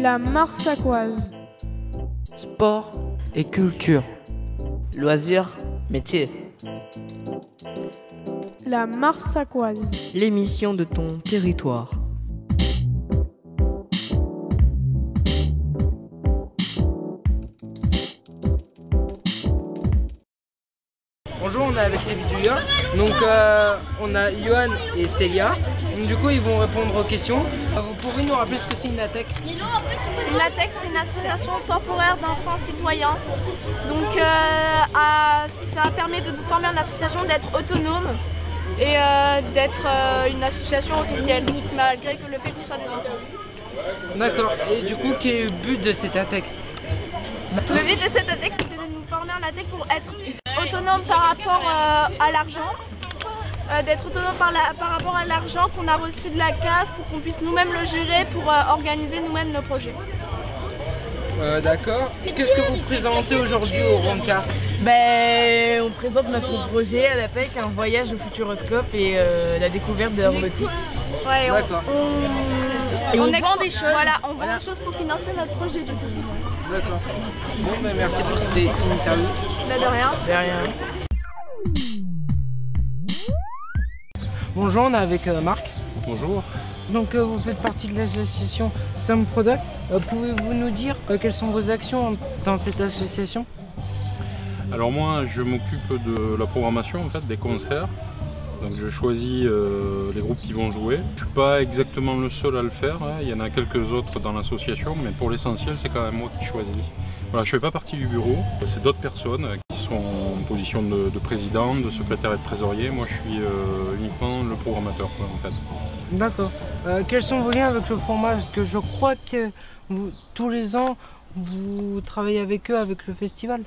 La Marsacoise. Sport et culture. Loisirs, métiers. La Marsacoise. L'émission de ton territoire. Bonjour, on est avec les Vidulia. Donc on a Johan et Célia. Donc, du coup ils vont répondre aux questions. Vous pouvez nous rappeler ce que c'est une ATEC? Une ATEC, c'est une association temporaire d'enfants citoyens. Donc ça permet de nous former en association, d'être autonome et d'être une association officielle, malgré que le fait qu'on soit des enfants. D'accord. Et du coup quel est le but de cette ATEC? Le but de cette ATEC, c'était de nous former en ATEC pour être autonome par rapport à l'argent. D'être autonome par rapport à l'argent qu'on a reçu de la CAF pour qu'on puisse nous-mêmes le gérer pour organiser nous-mêmes nos projets. D'accord. Qu'est-ce que vous présentez aujourd'hui au Rencard? On présente notre projet à l'ATEC, un voyage au futuroscope et la découverte de la robotique. Ouais, D'accord. On vend des choses. Voilà, on vend des choses pour financer notre projet du coup. D'accord. Bon, merci pour cette interview. De rien. De rien. Bonjour, on est avec Marc. Bonjour. Donc vous faites partie de l'association Some Product. Pouvez-vous nous dire quelles sont vos actions dans cette association? Alors moi je m'occupe de la programmation en fait, des concerts. Donc je choisis les groupes qui vont jouer. Je ne suis pas exactement le seul à le faire, hein. Il y en a quelques autres dans l'association, mais pour l'essentiel c'est quand même moi qui choisis. Voilà, je ne fais pas partie du bureau, c'est d'autres personnes qui sont en position de président, de secrétaire et de trésorier. Moi je suis uniquement le programmateur quoi, en fait. D'accord. Quels sont vos liens avec le format? Parce que je crois que tous les ans vous travaillez avec eux, avec le festival.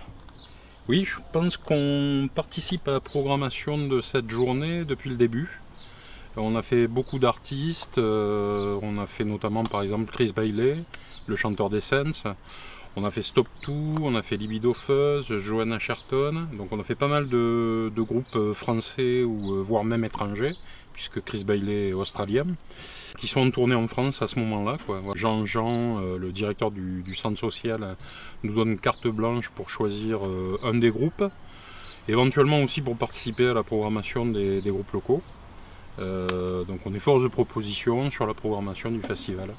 Oui, je pense qu'on participe à la programmation de cette journée depuis le début. On a fait beaucoup d'artistes, on a fait notamment par exemple Chris Bailey, le chanteur d'Essence. On a fait Stop Two, on a fait Libido Fuzz, Joanna Sherton. Donc on a fait pas mal de groupes français ou voire même étrangers, puisque Chris Bailey est australien, qui sont en tournée en France à ce moment-là. Jean, le directeur du centre social, nous donne carte blanche pour choisir un des groupes, éventuellement aussi pour participer à la programmation des groupes locaux. Donc on est force de proposition sur la programmation du festival.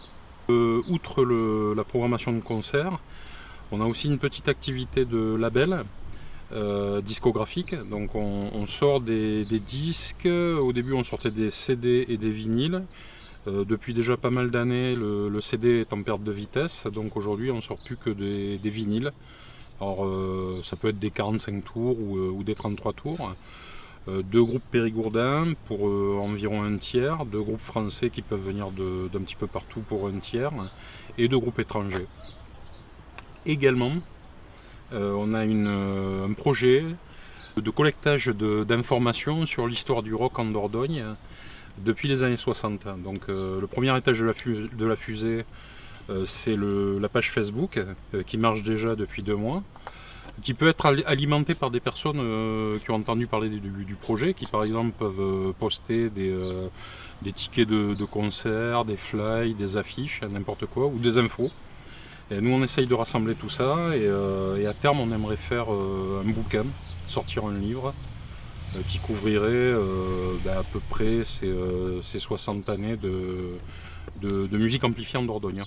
Outre la programmation de concerts, on a aussi une petite activité de label discographique. Donc on sort des disques. Au début on sortait des CD et des vinyles. Depuis déjà pas mal d'années le CD est en perte de vitesse, donc aujourd'hui on ne sort plus que des vinyles. Alors ça peut être des 45 tours ou des 33 tours. Deux groupes périgourdins pour environ un tiers, deux groupes français qui peuvent venir d'un petit peu partout pour un tiers, et deux groupes étrangers. Également, on a un projet de collectage d'informations sur l'histoire du rock en Dordogne depuis les années 60. Donc le premier étage de la fusée, c'est la page Facebook qui marche déjà depuis 2 mois, qui peut être alimenté par des personnes qui ont entendu parler du projet, qui par exemple peuvent poster des tickets de concert, des flyers, des affiches, n'importe quoi, ou des infos. Et nous on essaye de rassembler tout ça et à terme on aimerait faire un bouquin, sortir un livre qui couvrirait à peu près ces 60 années de musique amplifiée en Dordogne.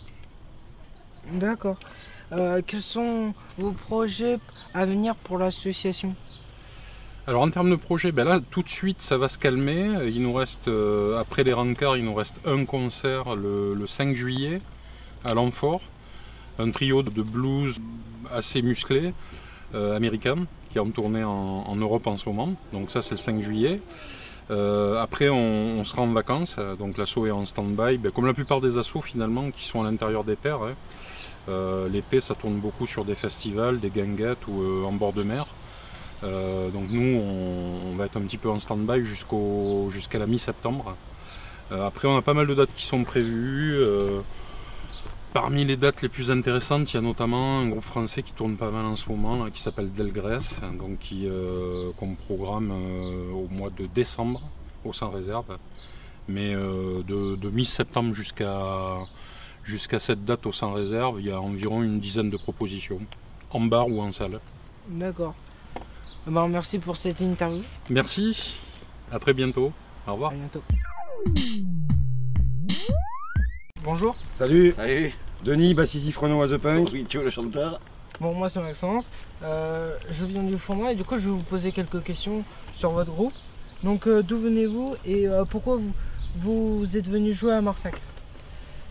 D'accord. Quels sont vos projets à venir pour l'association? Alors en termes de projet, là tout de suite ça va se calmer. Il nous reste, après les rencarts, il nous reste un concert le 5 juillet à Lanfort. Un trio de blues assez musclé, américain, qui est en tournée en Europe en ce moment. Donc ça c'est le 5 juillet. Après on sera en vacances, donc l'asso est en stand-by, comme la plupart des assos finalement qui sont à l'intérieur des terres. L'été ça tourne beaucoup sur des festivals, des guinguettes ou en bord de mer. Donc nous on va être un petit peu en stand-by jusqu'à la mi-septembre. Après on a pas mal de dates qui sont prévues. Parmi les dates les plus intéressantes, il y a notamment un groupe français qui tourne pas mal en ce moment, là, qui s'appelle Delgrès, donc qu'on programme au mois de décembre, au Sans Réserve, mais de mi-septembre jusqu'à Jusqu'à cette date au sans réserve, il y a environ une dizaine de propositions, en bar ou en salle. D'accord. Bon, merci pour cette interview. Merci, à très bientôt. Au revoir. À bientôt. Bonjour. Salut, Salut, Denis, bassiste Renault à The Punk. oui, tu es le chanteur. Bon, moi c'est Maxence. Je viens du format et du coup je vais vous poser quelques questions sur votre groupe. Donc d'où venez-vous et pourquoi vous êtes venu jouer à Marsac?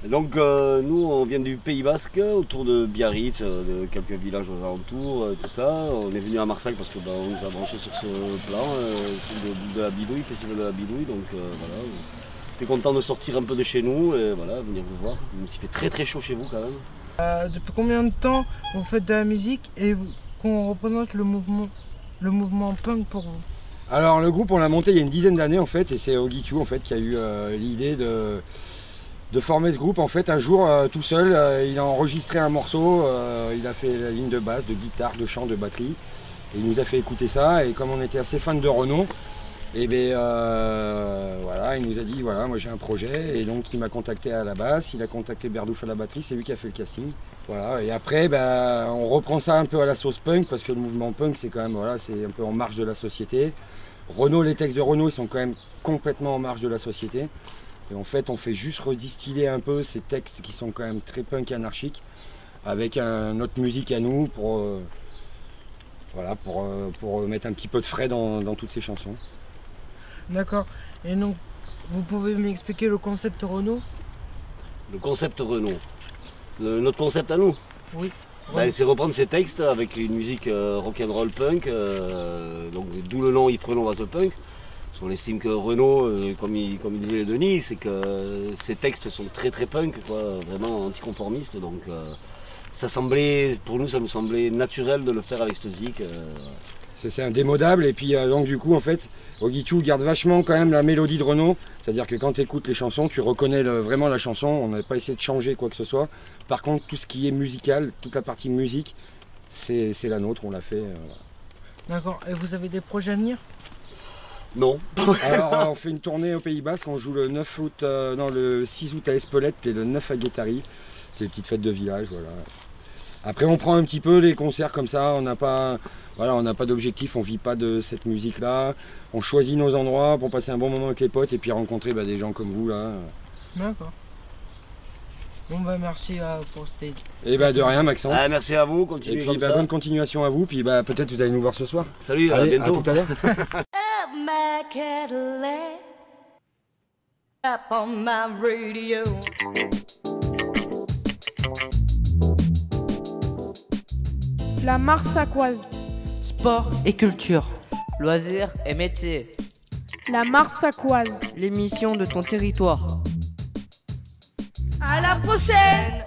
Donc nous on vient du Pays Basque, autour de Biarritz, de quelques villages aux alentours, tout ça. On est venu à Marsac parce que on nous a branché sur ce plan, de la bidouille, festival de la bidouille. Donc voilà, on était content de sortir un peu de chez nous et voilà, venir vous voir. Même s'il fait très chaud chez vous quand même. Depuis combien de temps vous faites de la musique et qu'on représente le mouvement punk pour vous? Alors le groupe on l'a monté il y a une dizaine d'années en fait et c'est Ogitu en fait qui a eu l'idée de former ce groupe en fait un jour tout seul. Il a enregistré un morceau, il a fait la ligne de basse, de guitare, de chant, de batterie. Et il nous a fait écouter ça et comme on était assez fans de Renaud, et voilà, il nous a dit voilà moi j'ai un projet et donc il m'a contacté à la basse, il a contacté Berdouf à la batterie, c'est lui qui a fait le casting. Voilà, et après on reprend ça un peu à la sauce punk parce que le mouvement punk c'est quand même voilà, c'est un peu en marge de la société. Renaud, les textes de Renaud ils sont quand même complètement en marge de la société. Et en fait on fait juste redistiller un peu ces textes qui sont quand même très punk et anarchiques avec notre musique à nous pour mettre un petit peu de frais dans toutes ces chansons. D'accord. Et donc vous pouvez m'expliquer le concept Renaud? Le concept Renaud. Notre concept à nous? Oui. C'est reprendre ces textes avec une musique rock'n'roll punk, donc d'où le nom Yves Renaud was the Punk. Parce qu'on estime que Renaud, comme il disait Denis, c'est que ses textes sont très punk, quoi, vraiment anticonformistes. Donc pour nous ça nous semblait naturel de le faire avec ce zik. C'est indémodable et puis donc du coup en fait Ogitu garde vachement quand même la mélodie de Renaud, c'est-à-dire que quand tu écoutes les chansons tu reconnais vraiment la chanson, on n'a pas essayé de changer quoi que ce soit. Par contre tout ce qui est musical, toute la partie musique, c'est la nôtre, on l'a fait. D'accord, et vous avez des projets à venir? Non. Alors on fait une tournée au Pays Basque, on joue le 6 août à Espelette et le 9 à Guétari, c'est les petites fêtes de village, voilà. Après on prend un petit peu les concerts comme ça, on n'a pas d'objectif, on vit pas de cette musique là, on choisit nos endroits pour passer un bon moment avec les potes et puis rencontrer des gens comme vous là. D'accord. Bon merci pour le stage. Et de rien Maxence. Merci à vous, continuez et puis comme ça. bonne continuation à vous, puis peut-être vous allez nous voir ce soir. Salut, allez, à bientôt. À tout à l'heure. My Cadillac up on my radio. La Marsacoise. Sport et culture. Loisirs et métiers. La Marsacoise. L'émission de ton territoire. À la prochaine!